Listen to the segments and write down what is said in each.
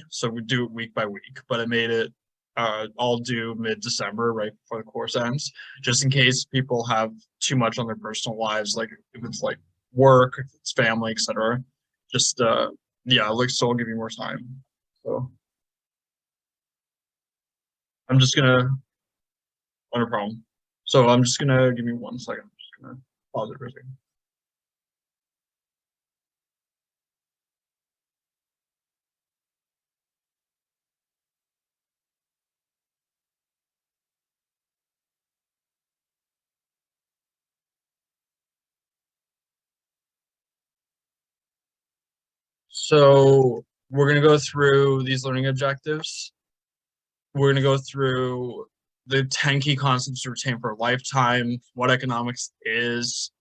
so we do it week by week, but I made it all due mid-December, right before the course ends, just in case people have too much on their personal lives, like if it's like work, if it's family, etc. Just yeah, like so I'll give you more time. So I'm just gonna no problem. So I'm just gonna give me 1 second. I'm just gonna pause it for a second. So we're gonna go through these learning objectives. We're gonna go through the 10 key concepts to retain for a lifetime, what economics is,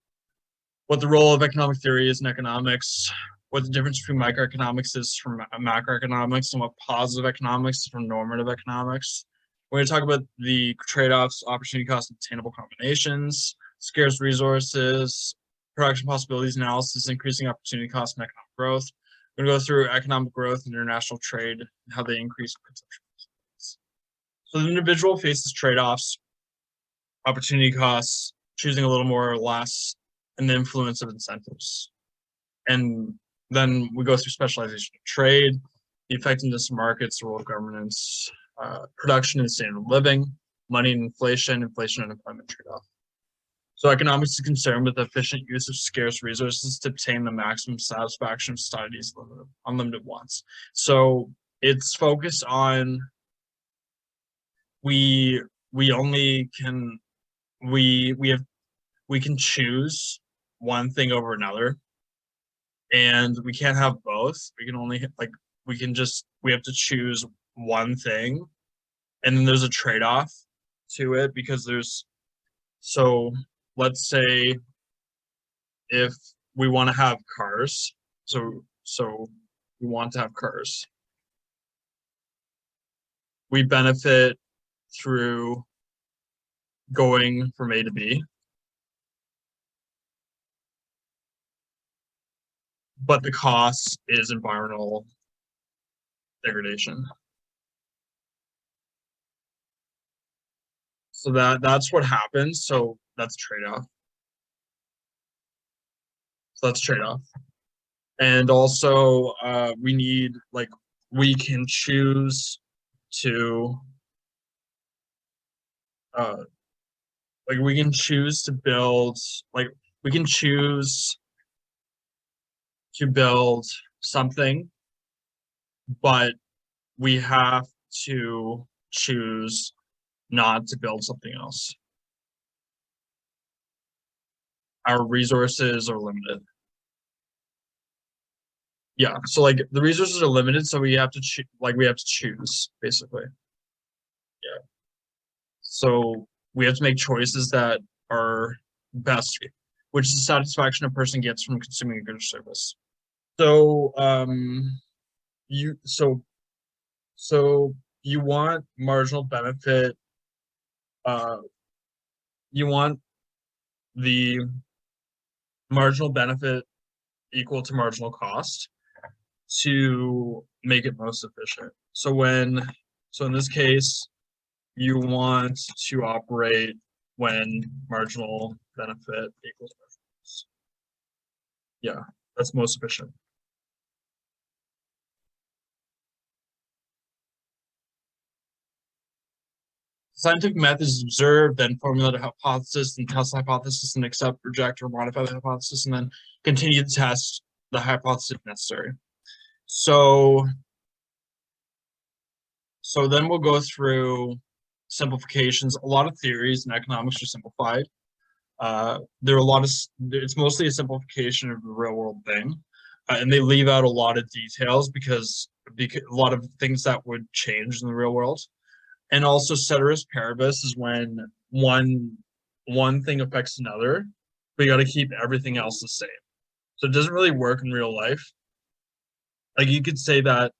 what the role of economic theory is in economics, what the difference between microeconomics is from macroeconomics, and what positive economics is from normative economics. We're going to talk about the trade-offs, opportunity cost, and attainable combinations, scarce resources, production possibilities analysis, increasing opportunity cost, and economic growth. We're going to go through economic growth and international trade, and how they increase consumption. So the individual faces trade-offs, opportunity costs, choosing a little more or less, and the influence of incentives. And then we go through specialization of trade, the effectiveness of markets, the role of governance, production and standard of living, money and inflation, inflation and employment trade-off. So economics is concerned with the efficient use of scarce resources to obtain the maximum satisfaction of society's unlimited wants. So it's focused on we only can we can choose one thing over another, and we can't have both. We can only like we have to choose one thing, and then there's a trade-off to it because there's so let's say if we want to have cars, so we want to have cars. We benefit through going from A to B, but the cost is environmental degradation. So that's what happens. So that's trade-off. So that's trade-off. And also we need like we can choose to uh like we can choose to build like we can choose to build something, but we have to choose not to build something else. Our resources are limited. Yeah, so like the resources are limited, so we have to we have to choose basically. Yeah. So we have to make choices that are best, which is the satisfaction a person gets from consuming a good or service. So you so so you want marginal benefit, uh you want the marginal benefit equal to marginal cost to make it most efficient. So in this case, you want to operate when marginal benefit equals marginal cost. Yeah, that's most efficient. Scientific method is observe, then formulate a hypothesis, and test the hypothesis, and accept, reject, or modify the hypothesis, and then continue to test the hypothesis if necessary. So, so then we'll go through simplifications. A lot of theories in economics are simplified. There are a lot of it's mostly a simplification of the real world thing, and they leave out a lot of details because a lot of things that would change in the real world. And also ceteris paribus is when one thing affects another, but you got to keep everything else the same. So it doesn't really work in real life. Like you could say that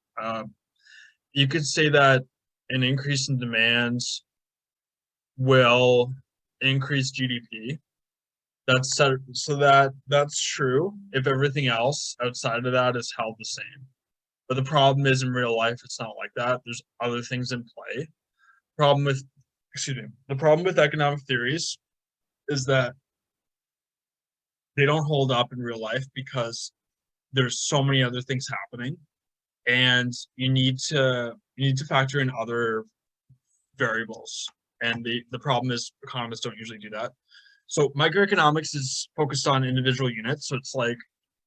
an increase in demand will increase GDP. That's true if everything else outside of that is held the same. But the problem is in real life, it's not like that. There's other things in play. Problem with, excuse me, the problem with economic theories is that they don't hold up in real life because there's so many other things happening, and you need to factor in other variables. And the problem is economists don't usually do that. So microeconomics is focused on individual units. So it's like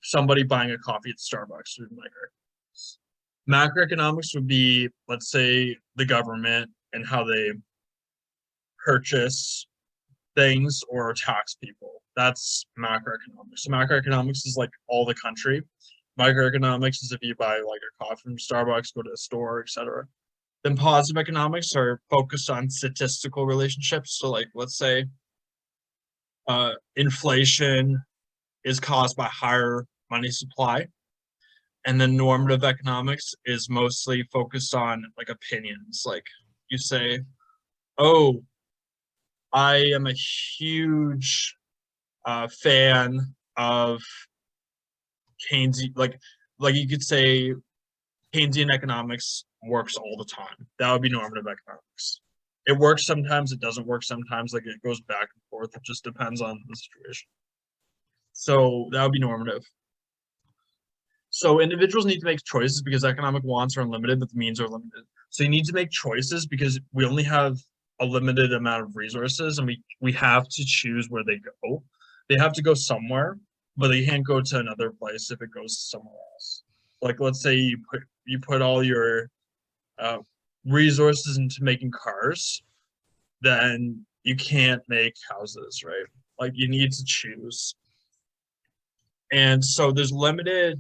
somebody buying a coffee at Starbucks would be microeconomics. Macroeconomics would be, let's say, the government and how they purchase things or tax people. That's macroeconomics. So macroeconomics is like all the country. Microeconomics is if you buy like a coffee from Starbucks, go to a store, etc. Then positive economics are focused on statistical relationships. So like let's say inflation is caused by higher money supply. And then normative economics is mostly focused on like opinions. Like you say, oh, I am a huge fan of Keynesian, like you could say Keynesian economics works all the time. That would be normative economics. It works sometimes, it doesn't work sometimes, like it goes back and forth. It just depends on the situation. So that would be normative. So individuals need to make choices because economic wants are unlimited, but the means are limited. So you need to make choices because we only have a limited amount of resources, and we have to choose where they go. They have to go somewhere, but they can't go to another place if it goes somewhere else. Like let's say you put all your resources into making cars, then you can't make houses, right? Like you need to choose. And so there's limited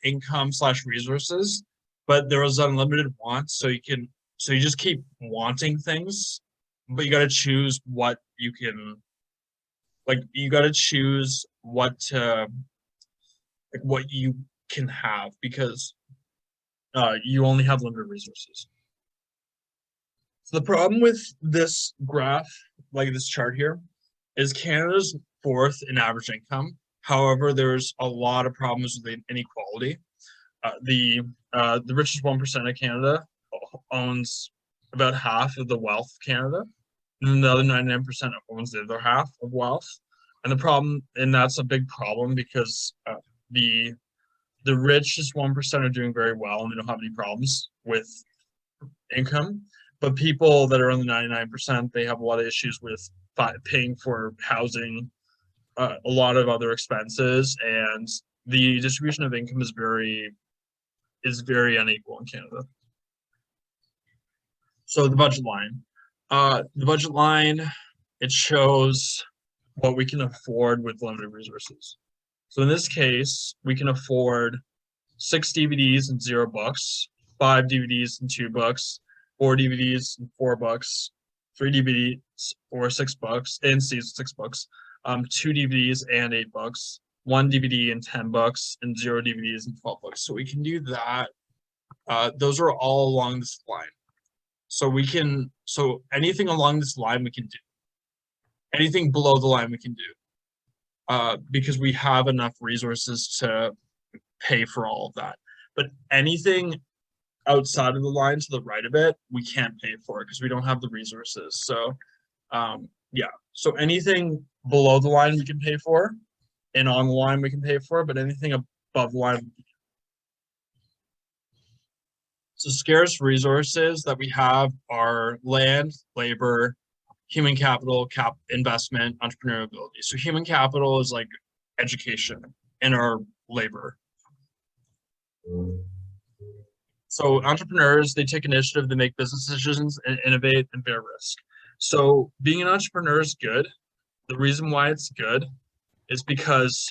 income slash resources, but there is unlimited wants. So you just keep wanting things, but you got to choose what you can, like you got to choose what to, like what you can have because you only have limited resources. So the problem with this graph, like this chart here, is Canada's fourth in average income. However, there's a lot of problems with inequality. The richest 1% of Canada owns about half of the wealth of Canada, and then the other 99% owns the other half of wealth. And the problem, and that's a big problem because the the richest 1% are doing very well and they don't have any problems with income. But people that are in the 99%, they have a lot of issues with paying for housing, a lot of other expenses, and the distribution of income is very unequal in Canada. So the budget line. It shows what we can afford with limited resources. So in this case, we can afford 6 DVDs and $0, 5 DVDs and $2, 4 DVDs and $4, 3 DVDs or $6 and $6, 2 DVDs and $8, 1 DVD and $10, and 0 DVDs and $12. So we can do that. Those are all along this line. So anything along this line we can do. Anything below the line we can do. Because we have enough resources to pay for all of that. But anything outside of the line to the right of it, we can't pay for it because we don't have the resources. So yeah, so anything below the line we can pay for, and on the line we can pay for, but anything above the line. So scarce resources that we have are land, labor, human capital, investment, entrepreneurial ability. So human capital is like education and our labor. So entrepreneurs, they take initiative, they make business decisions and innovate and bear risk. So being an entrepreneur is good. The reason why it's good is because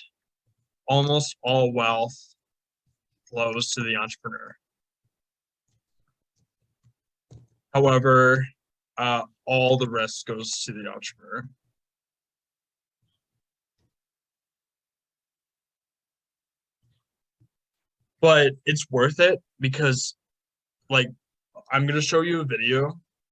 almost all wealth flows to the entrepreneur. However, all the risk goes to the entrepreneur. But it's worth it because, like, I'm going to show you a video